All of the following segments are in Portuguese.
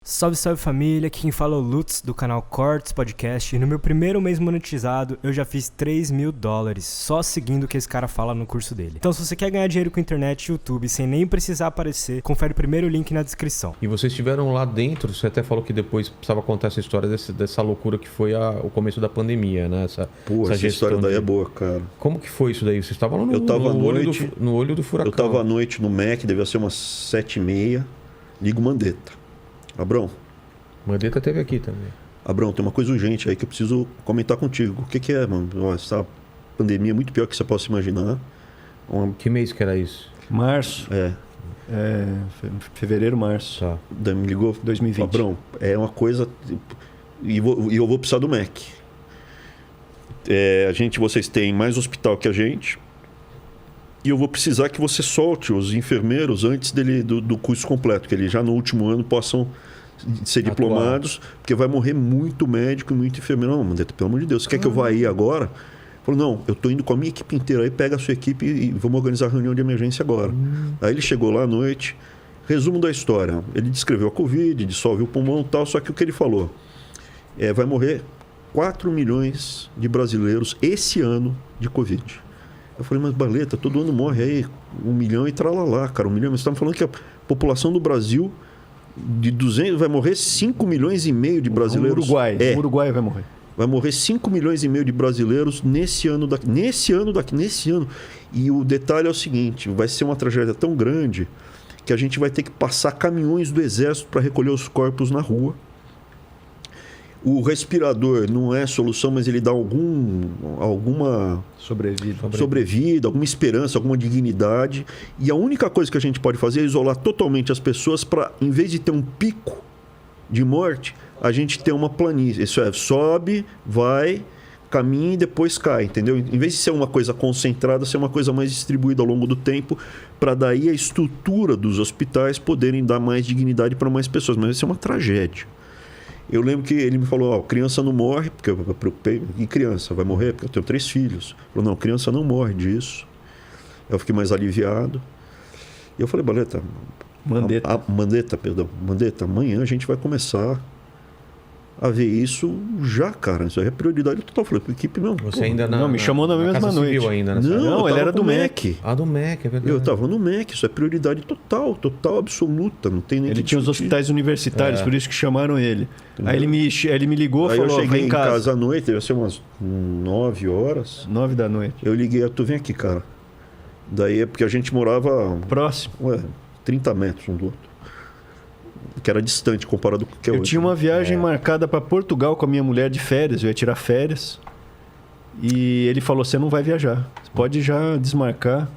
Salve, salve família, aqui quem fala é o Lutz do canal Cortes Podcast e no meu primeiro mês monetizado eu já fiz $3.000 só seguindo o que esse cara fala no curso dele. Então se você quer ganhar dinheiro com internet e YouTube sem nem precisar aparecer, confere o primeiro link na descrição. E vocês estiveram lá dentro, você até falou que depois precisava contar essa história dessa loucura que foi o começo da pandemia, né? Essa História daí é boa, cara. Como que foi isso daí? Vocês estavam lá no olho do furacão. Eu tava à noite no Mac, devia ser umas 7h30, ligo Mandetta. Abrão. Mandetta teve aqui também. Abrão, tem uma coisa urgente aí que eu preciso comentar contigo. O que é, mano? Essa pandemia é muito pior que você possa imaginar. Que mês que era isso? Março. Fevereiro, março. Tá. Daí me ligou. 2020. Abrão, é uma coisa... E eu vou precisar do Mac. Vocês têm mais hospital que a gente. E eu vou precisar que você solte os enfermeiros antes do curso completo, que eles já no último ano possam ser diplomados, porque vai morrer muito médico e muito enfermeiro. Não, Mandetta, pelo amor de Deus, você quer que eu vá aí agora? Falou, não, eu tô indo com a minha equipe inteira aí, pega a sua equipe e vamos organizar a reunião de emergência agora. Aí ele chegou lá à noite, resumo da história, ele descreveu a Covid, dissolve o pulmão e tal, só que o que ele falou, vai morrer 4 milhões de brasileiros esse ano de Covid. Eu falei, mas Baleta, todo ano morre aí 1 milhão e tralalá, cara, 1 milhão. Mas você está falando que a população do Brasil de 200 vai morrer 5 milhões e meio de brasileiros. O Uruguai vai morrer. Vai morrer 5 milhões e meio de brasileiros nesse ano. E o detalhe é o seguinte, vai ser uma tragédia tão grande que a gente vai ter que passar caminhões do exército para recolher os corpos na rua. O respirador não é solução, mas ele dá alguma sobrevida, alguma esperança, alguma dignidade. E a única coisa que a gente pode fazer é isolar totalmente as pessoas para, em vez de ter um pico de morte, a gente ter uma planície. Isso sobe, vai, caminha e depois cai, entendeu? Em vez de ser uma coisa concentrada, ser uma coisa mais distribuída ao longo do tempo, para daí a estrutura dos hospitais poderem dar mais dignidade para mais pessoas. Mas isso é uma tragédia. Eu lembro que ele me falou, criança não morre, porque eu me preocupei, e criança vai morrer, porque eu tenho 3 filhos. Ele falou, não, criança não morre disso. Eu fiquei mais aliviado. E eu falei, Mandetta, amanhã a gente vai começar a ver isso já, cara. Isso aí é prioridade total. Eu falei, equipe não. Você ainda não, me chamou na mesma noite. Ainda, não, ele era do MEC. Do MEC, é verdade. Eu tava no MEC, isso é prioridade total, absoluta. Não tem nem Ele tinha os hospitais universitários, por isso que chamaram ele. Entendeu? Aí ele me ligou e falou, eu cheguei vem em casa à noite, deve ser umas 9 horas. 9 da noite. Eu liguei, tu vem aqui, cara. Daí é porque a gente morava... Próximo. 30 metros um do outro. Que era distante comparado com o que é hoje. Eu tinha uma viagem marcada para Portugal com a minha mulher de férias. Eu ia tirar férias. E ele falou, você não vai viajar. Você pode já desmarcar.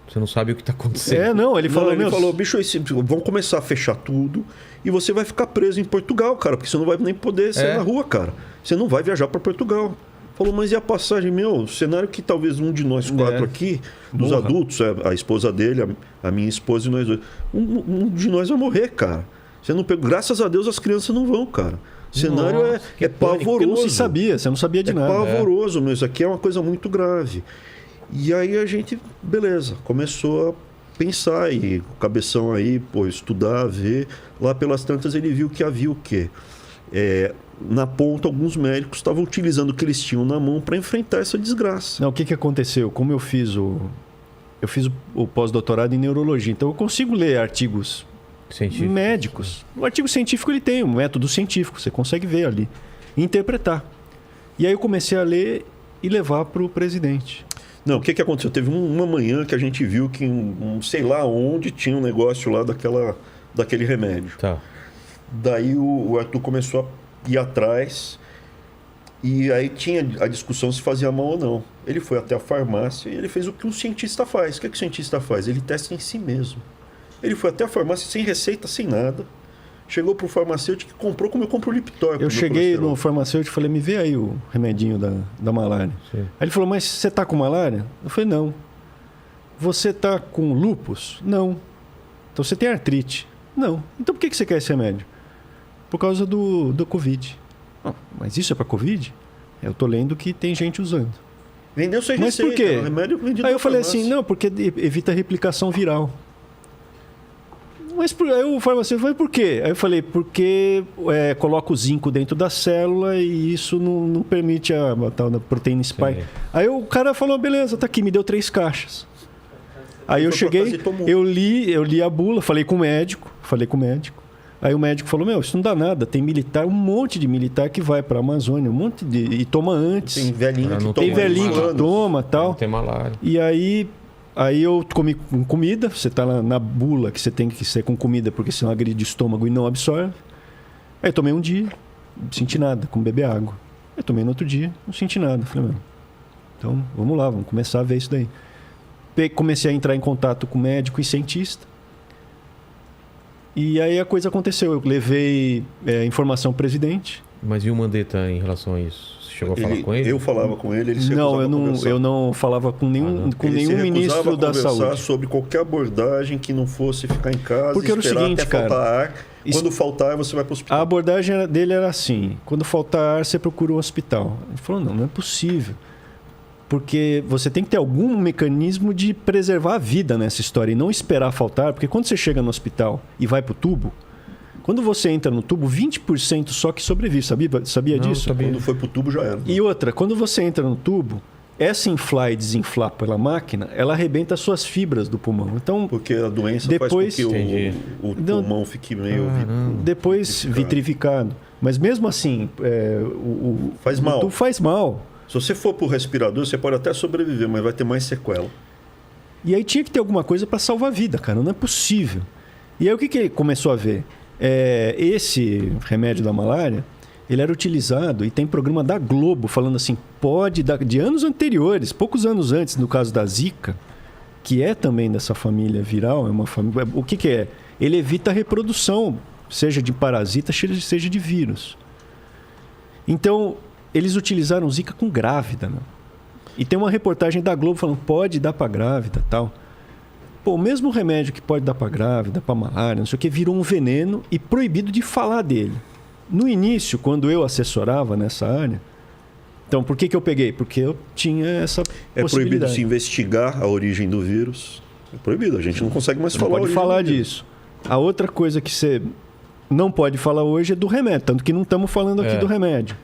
Você não sabe o que está acontecendo. Ele falou, bicho, vamos começar a fechar tudo e você vai ficar preso em Portugal, cara, porque você não vai nem poder sair na rua, cara. Você não vai viajar para Portugal. Falou, mas e a passagem? O cenário que talvez um de nós 4 aqui, dos adultos, a esposa dele, a minha esposa e nós dois, um de nós vai morrer, cara. Você não pegou. Graças a Deus as crianças não vão, cara. O cenário é pavoroso. Porque não se sabia, você não sabia de nada. É pavoroso mesmo. Isso aqui é uma coisa muito grave. E aí a gente, beleza, começou a pensar e o cabeção aí, estudar, ver. Lá pelas tantas ele viu que havia o quê? Na ponta, alguns médicos estavam utilizando o que eles tinham na mão para enfrentar essa desgraça. Não, o que aconteceu? Como eu fiz o pós-doutorado em neurologia, então eu consigo ler artigos médicos. O artigo científico ele tem um método científico, você consegue ver ali e interpretar. E aí eu comecei a ler e levar para o presidente. Não, o que aconteceu? Teve uma manhã que a gente viu que sei lá onde tinha um negócio lá daquele remédio. Tá. Daí o Arthur começou a ir atrás e aí tinha a discussão se fazia mal ou não. Ele foi até a farmácia e ele fez o que um cientista faz. O que o cientista faz? Ele testa em si mesmo. Ele foi até a farmácia sem receita, sem nada. Chegou pro farmacêutico que comprou como eu compro o Lipitor. Eu cheguei no farmacêutico e falei, me vê aí o remedinho da malária. Sim. Aí ele falou, mas você tá com malária? Eu falei, não. Você tá com lúpus? Não. Então você tem artrite? Não. Então por que você quer esse remédio? Por causa do Covid. Mas isso é para Covid? Eu tô lendo que tem gente usando. Vendeu sem receita. Mas por quê? Remédio vendido. Aí eu falei assim, não, porque evita replicação viral. Aí o farmacêutico falou, por quê? Aí eu falei, porque coloca o zinco dentro da célula e isso não permite a tal da proteína spike. Aí o cara falou, beleza, tá aqui, me deu 3 caixas. Aí eu cheguei, eu li a bula, falei com o médico. Aí o médico falou, isso não dá nada, tem militar, um monte de militar que vai para a Amazônia, e toma antes. Tem velhinho que toma. Tem velhinho que toma, tal. Tem malária. E aí eu comi com comida, você tá na bula que você tem que ser com comida, porque senão agride o estômago e não absorve. Aí eu tomei um dia, não senti nada, como beber água. Aí tomei no outro dia, não senti nada. Falei, então vamos lá, vamos começar a ver isso daí. Comecei a entrar em contato com médico e cientista. E aí a coisa aconteceu. Eu levei informação ao presidente. Mas e o Mandetta em relação a isso? Você chegou a falar com ele? Eu falava com ele, ele se recusava eu não falava com nenhum ministro da saúde sobre qualquer abordagem que não fosse ficar em casa. Porque era o seguinte, até faltar ar. Quando faltar ar, você vai para o hospital. A abordagem dele era assim: quando faltar ar, você procura um hospital. Ele falou, não é possível. Porque você tem que ter algum mecanismo de preservar a vida nessa história e não esperar faltar. Porque quando você chega no hospital e vai para o tubo, quando você entra no tubo, 20% só que sobrevive. Sabia disso? Sabia. Quando foi para o tubo já era. E outra, quando você entra no tubo, essa inflar e desinflar pela máquina, ela arrebenta as suas fibras do pulmão. Então, porque a doença faz com que o pulmão fique meio depois vitrificado. Mas mesmo assim, faz mal. O tubo faz mal. Se você for para o respirador, você pode até sobreviver, mas vai ter mais sequela. E aí tinha que ter alguma coisa para salvar a vida, cara. Não é possível. E aí o que ele começou a ver? Esse remédio da malária, ele era utilizado, e tem programa da Globo falando assim, de anos anteriores, poucos anos antes, no caso da Zika, que é também dessa família viral, o que é? Ele evita a reprodução, seja de parasita, seja de vírus. Então, eles utilizaram Zika com grávida, né? E tem uma reportagem da Globo falando, pode dar para grávida, tal. Pô, o mesmo remédio que pode dar para grávida, para malária, não sei o que, virou um veneno e proibido de falar dele. No início, quando eu assessorava nessa área, então por que eu peguei? Porque eu tinha essa possibilidade. É proibido se investigar a origem do vírus. É proibido, a gente não consegue mais falar. Não pode falar disso. A outra coisa que você não pode falar hoje é do remédio, tanto que não estamos falando aqui do remédio.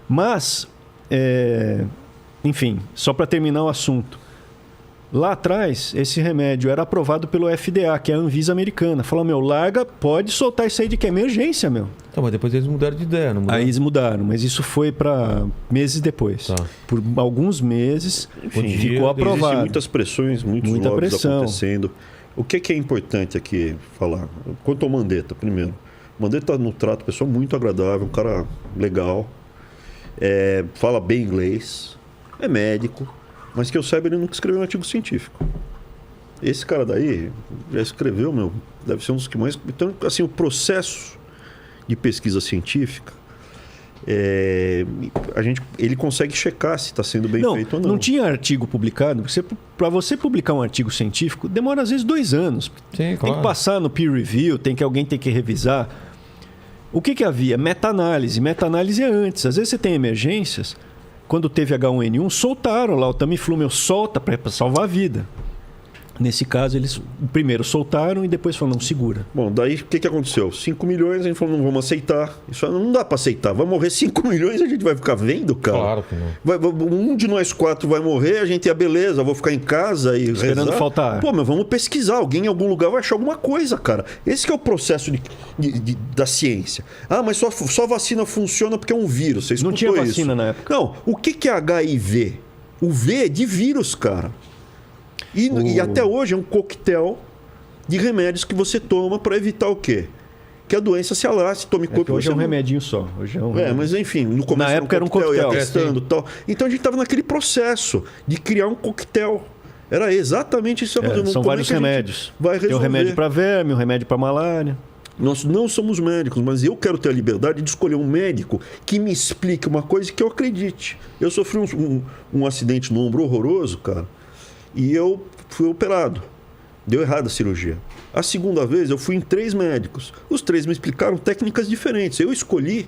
Mas, enfim, só para terminar o assunto. Lá atrás, esse remédio era aprovado pelo FDA, que é a Anvisa americana. Falou, larga, pode soltar isso aí de que é emergência, Então, mas depois eles mudaram de ideia, não mudaram? Aí eles mudaram, mas isso foi para meses depois. Tá. Por alguns meses, ficou aprovado. Existem muitas pressões, muita pressão acontecendo. O que é importante aqui falar? Quanto ao Mandetta, primeiro. O Mandetta no trato, pessoa muito agradável, um cara legal. Fala bem inglês, é médico, mas que eu saiba ele nunca escreveu um artigo científico. Esse cara daí já escreveu, deve ser um dos que mais... Então, assim, o processo de pesquisa científica, ele consegue checar se está sendo bem feito ou não. Não tinha artigo publicado, porque para você publicar um artigo científico, demora às vezes 2 anos. Sim, claro. Tem que passar no peer review, alguém tem que revisar. O que havia? Meta-análise. Meta-análise é antes. Às vezes você tem emergências. Quando teve H1N1, soltaram lá o Tamiflu, solta para salvar a vida. Nesse caso, eles primeiro soltaram e depois falaram, não, segura. Bom, daí o que aconteceu? 5 milhões, a gente falou, não vamos aceitar. Isso não dá para aceitar. Vai morrer 5 milhões, a gente vai ficar vendo, cara? Claro que não. Um de nós 4 vai morrer, a gente beleza, vou ficar em casa e esperando rezar. Faltar. Pô, mas vamos pesquisar. Alguém em algum lugar vai achar alguma coisa, cara. Esse que é o processo da ciência. Ah, mas só vacina funciona porque é um vírus. Você escutou não tinha vacina isso? Na época. Não. O que é HIV? O V é de vírus, cara. E até hoje é um coquetel de remédios que você toma para evitar o quê? Que a doença se alastre, tome corpo. Hoje é um remedinho só. Hoje é um remédio. Mas enfim, no começo na época era um coquetel. Ia testando, tal. Então a gente estava naquele processo de criar um coquetel. Era exatamente isso. São vários remédios. Tem um remédio para verme, um remédio para malária. Nós não somos médicos, mas eu quero ter a liberdade de escolher um médico que me explique uma coisa que eu acredite. Eu sofri um acidente no ombro horroroso, cara, e eu fui operado. Deu errado a cirurgia. A segunda vez eu fui em 3 médicos. Os 3 me explicaram técnicas diferentes. Eu escolhi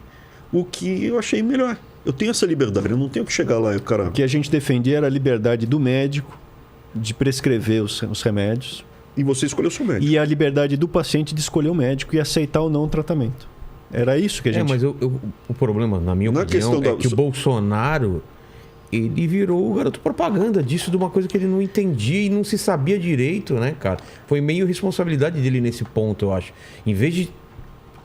o que eu achei melhor. Eu tenho essa liberdade, eu não tenho que chegar lá e o cara... O que a gente defendia era a liberdade do médico de prescrever os remédios. E você escolheu o seu médico. E a liberdade do paciente de escolher o médico e aceitar ou não o tratamento. Era isso que a gente... Mas o problema, na minha opinião, é que o Bolsonaro, ele virou o garoto propaganda disso, de uma coisa que ele não entendia e não se sabia direito, né, cara? Foi meio responsabilidade dele nesse ponto, eu acho. Em vez de...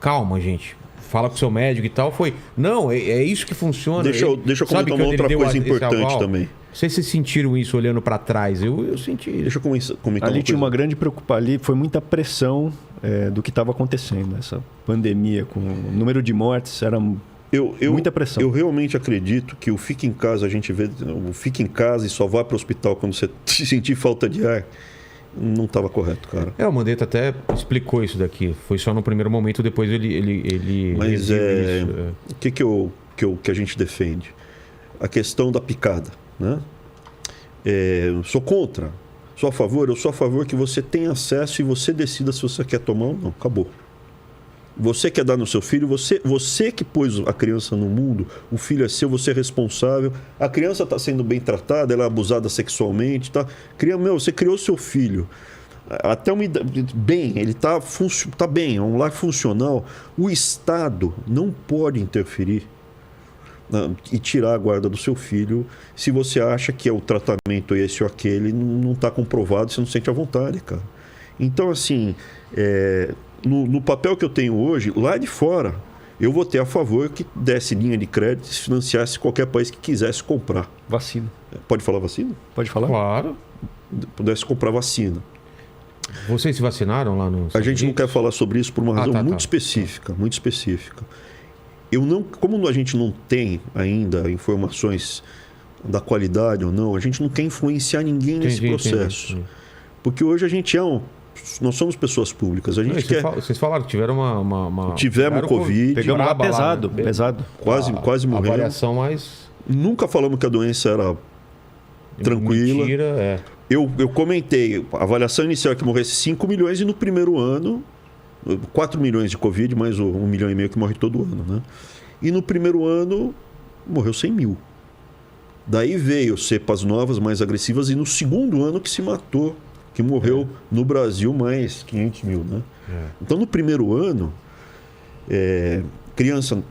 Calma, gente. Fala com o seu médico e tal, foi... Não, é isso que funciona. Deixa eu comentar uma outra coisa importante também. Vocês se sentiram isso olhando para trás? Eu senti isso. Deixa eu comentar ali tinha uma grande preocupação. Ali foi muita pressão do que estava acontecendo. Essa pandemia, com o número de mortes, era muita pressão. Eu realmente acredito que o fica em casa, a gente vê... O fica em casa e só vá para o hospital quando você sentir falta de ar... Não estava correto, cara. O Mandetta até explicou isso daqui. Foi só no primeiro momento, depois ele Mas o que a gente defende? A questão da picada, né? Eu sou contra. Sou a favor? Eu sou a favor que você tenha acesso e você decida se você quer tomar ou não. Acabou. Você quer dar no seu filho, você que pôs a criança no mundo, o filho é seu, você é responsável. A criança está sendo bem tratada, ela é abusada sexualmente, tá? Você criou seu filho. Até uma idade, bem, ele está bem, é um lar funcional. O Estado não pode interferir e tirar a guarda do seu filho se você acha que o tratamento esse ou aquele não está comprovado, você não sente à vontade, cara. Então, assim... No papel que eu tenho hoje, lá de fora, eu votei a favor que desse linha de crédito e financiasse qualquer país que quisesse comprar. Vacina. Pode falar vacina? Pode falar? Claro. Pudesse comprar vacina. Vocês se vacinaram lá no... A gente não quer falar sobre isso por uma razão muito específica. Muito específica. Como a gente não tem ainda informações da qualidade ou não, a gente não quer influenciar ninguém nesse processo. Porque hoje a gente nós somos pessoas públicas. A gente Vocês falaram que tiveram uma... Tivemos Covid. Pegamos lá pesado. Quase morreu. A variação mais... Nunca falamos que a doença era tranquila. Mentira, Eu comentei, a avaliação inicial é que morresse 5 milhões e no primeiro ano, 4 milhões de Covid, mais 1,5 milhão que morre todo ano, né? E no primeiro ano, morreu 100 mil. Daí veio cepas novas, mais agressivas, e no segundo ano que se matou, que morreu no Brasil mais 500 mil, né? Então, no primeiro ano, criança,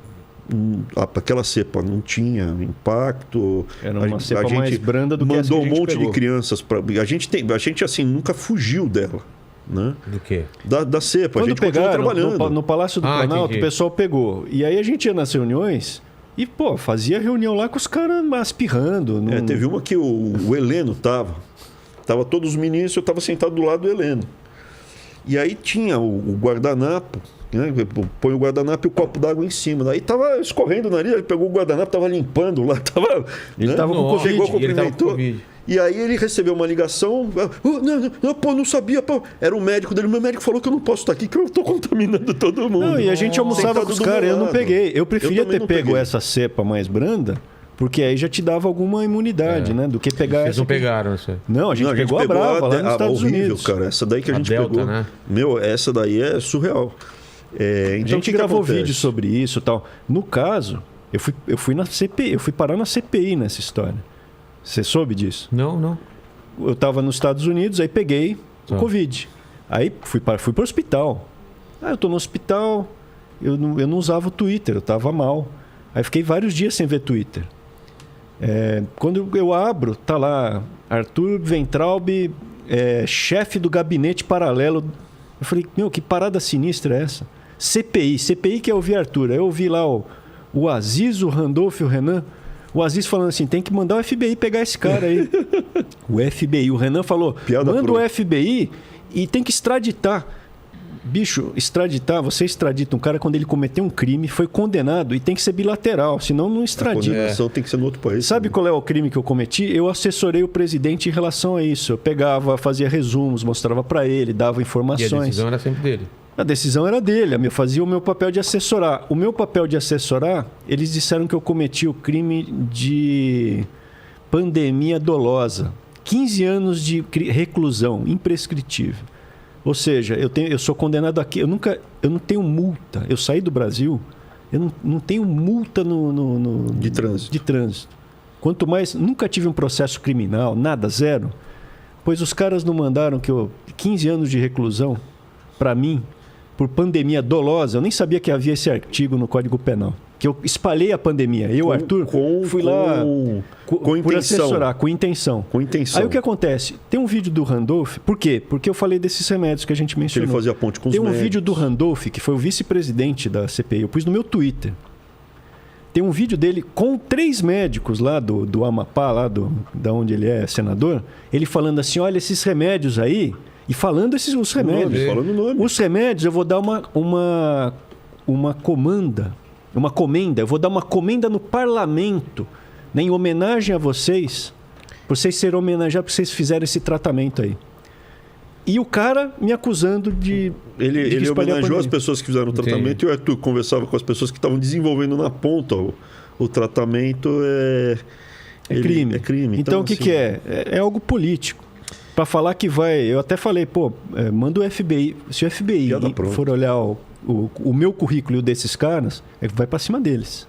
aquela cepa não tinha impacto. Era uma cepa mais branda do que essa que a gente mandou um monte pegou. de crianças para... A gente assim, nunca fugiu dela, né? Do quê? Da cepa. Quando a gente continuou trabalhando. No Palácio do Planalto, entendi. o pessoal pegou. E aí a gente ia nas reuniões e, fazia reunião lá com os caras espirrando. Teve uma que o Heleno tava. Tava todos os ministros, eu estava sentado do lado do Heleno. E aí tinha o guardanapo, né? Põe o guardanapo e o copo d'água em cima. Daí tava escorrendo o nariz, ele pegou o guardanapo, tava limpando lá. Ele estava com Covid. Chegou, cumprimentou. E aí ele recebeu uma ligação. Não sabia. Era o médico dele. Meu médico falou que eu não posso estar aqui, que eu estou contaminando todo mundo. Não, e a gente almoçava com os caras, eu não peguei. Eu preferia ter pego peguei essa cepa mais branda, porque aí já te dava alguma imunidade, né? Do que pegar Vocês essa. não pegaram isso aí? Não, a gente pegou a brava lá nos Estados horrível, Unidos. cara. Essa daí que a gente Delta, pegou. né? Essa daí é surreal. Então, A gente gravou vídeo sobre isso e tal. No caso, eu fui na CPI, eu fui parar na CPI nessa história. Você soube disso? Não. Eu estava nos Estados Unidos, aí peguei o Covid. Aí fui para o hospital. Eu estou no hospital, eu não usava o Twitter, eu estava mal. Aí fiquei vários dias sem ver Twitter. Quando eu abro, tá lá Arthur Weintraub, chefe do gabinete paralelo. Eu falei, que parada sinistra é essa? CPI que é ouvir Arthur. Aí eu ouvi lá o Aziz, o Randolph e o Renan. O Aziz falando assim, tem que mandar o FBI pegar esse cara aí. O FBI. O Renan falou, manda o FBI e tem que extraditar. Bicho, você extradita um cara quando ele cometeu um crime, foi condenado e tem que ser bilateral, senão não extradita. A condenação tem que ser no outro país. Sabe qual é o crime que eu cometi? Eu assessorei o presidente em relação a isso. Eu pegava, fazia resumos, mostrava para ele, dava informações. E a decisão era sempre dele. A decisão era dele, eu fazia o meu papel de assessorar. O meu papel de assessorar, eles disseram que eu cometi o crime de pandemia dolosa. 15 anos de reclusão, imprescritível. Ou seja, eu sou condenado aqui, eu não tenho multa. Eu saí do Brasil, eu não tenho multa de trânsito. Quanto mais, nunca tive um processo criminal, nada, zero. Pois os caras não mandaram 15 anos de reclusão para mim por pandemia dolosa. Eu nem sabia que havia esse artigo no Código Penal. Que eu espalhei a pandemia. Arthur, fui lá com intenção. Assessorar, com intenção. Com intenção. Aí o que acontece? Tem um vídeo do Randolph. Por quê? Porque eu falei desses remédios que a gente mencionou. Que ele fazia ponte com os médicos. Tem um vídeo do Randolph, que foi o vice-presidente da CPI. Eu pus no meu Twitter. Tem um vídeo dele com 3 médicos lá do Amapá, lá da onde ele é senador. Ele falando assim, olha, esses remédios aí... E falando os remédios. Falando o nome. Os remédios, eu vou dar uma comenda. Eu vou dar uma comenda no parlamento, né, em homenagem a vocês, por vocês serem homenageados, porque vocês fizeram esse tratamento aí. E o cara me acusando de... Ele homenageou as pessoas que fizeram o tratamento. Sim. E o Arthur conversava com as pessoas que estavam desenvolvendo na ponta o tratamento. É crime. É crime. Então o que, assim, que é? É algo político. Para falar que vai... Eu até falei, manda o FBI. Se o FBI for olhar o meu currículo e o desses caras, vai para cima deles.